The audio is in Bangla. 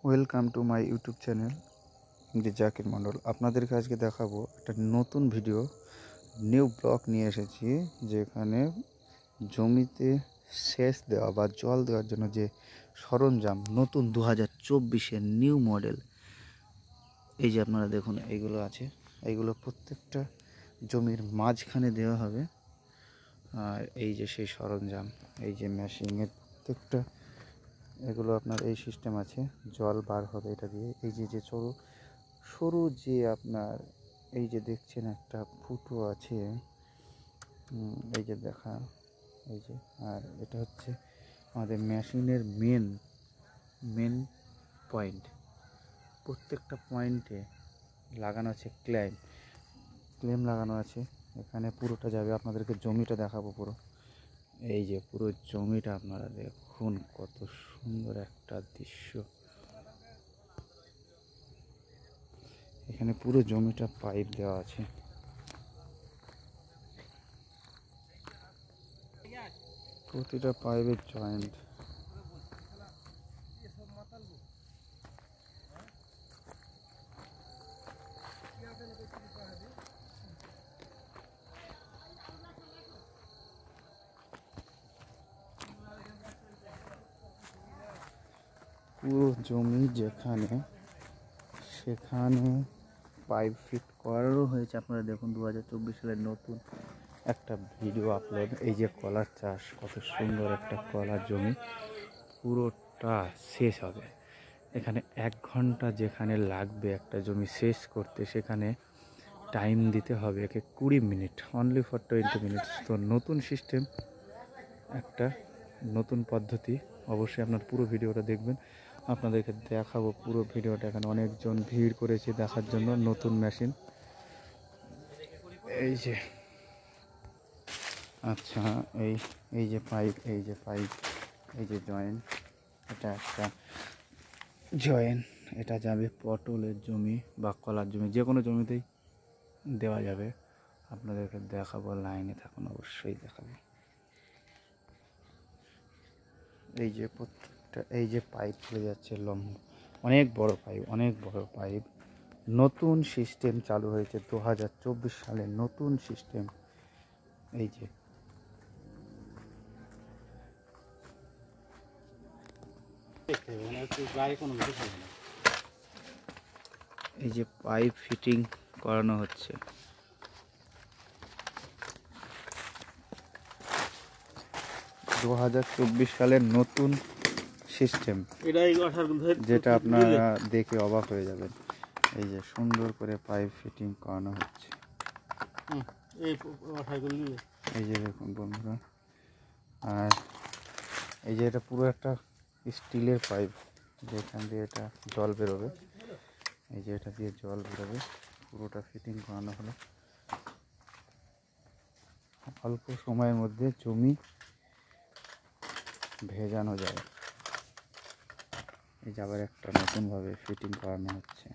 Welcome to my YouTube channel MD Zakir Mondal. আপনাদেরকে আজকে দেখাবো একটা নতুন ভিডিও, নিউ ব্লগ নিয়ে এসেছি, যেখানে জমিতে সেচ দেওয়া বা জল দেওয়ার জন্য যে সরঞ্জাম নতুন 2024-এর নিউ মডেল, এই যে আপনারা দেখুন এইগুলো আছে, এইগুলো প্রত্যেকটা জমির মাঝখানে দেওয়া হবে। আর এই যে সেই সরঞ্জাম, এই যে মেশিনের প্রত্যেকটা এগুলো আপনার এই সিস্টেম আছে, জল বার হবে এটা দিয়ে। এই যে সরু যে আপনার এই যে দেখছেন একটা ফুটো আছে, এই যে দেখা, এই যে, আর এটা হচ্ছে আমাদের মেশিনের মেন পয়েন্ট। প্রত্যেকটা পয়েন্টে লাগানো আছে ক্লেম লাগানো আছে। এখানে পুরোটা যাবে, আপনাদেরকে জমিটা দেখাবো পুরো। এই যে পুরো জমিটা আপনারা দেখুন, কত সুন্দর একটা দৃশ্য। এখানে পুরো জমিটা পাইপ দেওয়া আছে। প্রতিটা পাইপের জয়েন্ট। পুরো জমি যেখানে সেখানে পাইপ ফিট করারও হয়েছে। আপনারা দেখুন 2024 সালের নতুন একটা ভিডিও আপলোড। এই যে কলার চাষ, কত সুন্দর একটা কলার জমি, পুরোটা শেষ হবে। এখানে 1 ঘন্টা যেখানে লাগবে একটা জমি শেষ করতে, সেখানে টাইম দিতে হবে একে 20 মিনিট, অনলি ফর 20 মিনিটস। তো নতুন সিস্টেম, একটা নতুন পদ্ধতি। অবশ্যই আপনার পুরো ভিডিওটা দেখবেন, আপনাদেরকে দেখাবো পুরো ভিডিওটা। এখানে অনেকজন ভিড় করেছে দেখার জন্য নতুন মেশিন। এই যে আচ্ছা, এই যে পাইপ, এই যে জয়েন্ট, এটা একটা জয়েন্ট। এটা যাবে পটলের জমি বা কলার জমি, যে কোনো জমিতেই দেওয়া যাবে। আপনাদেরকে দেখাবো, লাইনে থাকুন, অবশ্যই দেখাবো। এই যে প্রত্যেকটা এই যে পাইপ চলে যাচ্ছে লম্বা, অনেক বড় পাইপ। নতুন সিস্টেম চালু হয়েছে 2024 সালে, নতুন সিস্টেম। এই যে পাইপ ফিটিং করানো হচ্ছে। দু 2024 সালের নতুন সিস্টেম, যেটা আপনারা দেখে অবাক হয়ে যাবেন। এই যে সুন্দর করে পাইপ ফিটিং করানো হচ্ছে। এই যে দেখুন বন্ধুরা, আর এই যে এটা পুরো একটা স্টিলের পাইপ, যেখান দিয়ে এটা জল বেরোবে। এই যে এটা দিয়ে জল বেরোবে, পুরোটা ফিটিং করানো হলো। অল্প সময়ের মধ্যে জমি ভেজানো যায়। এই যে আবার একটা নতুনভাবে ফিটিং করানো হচ্ছে।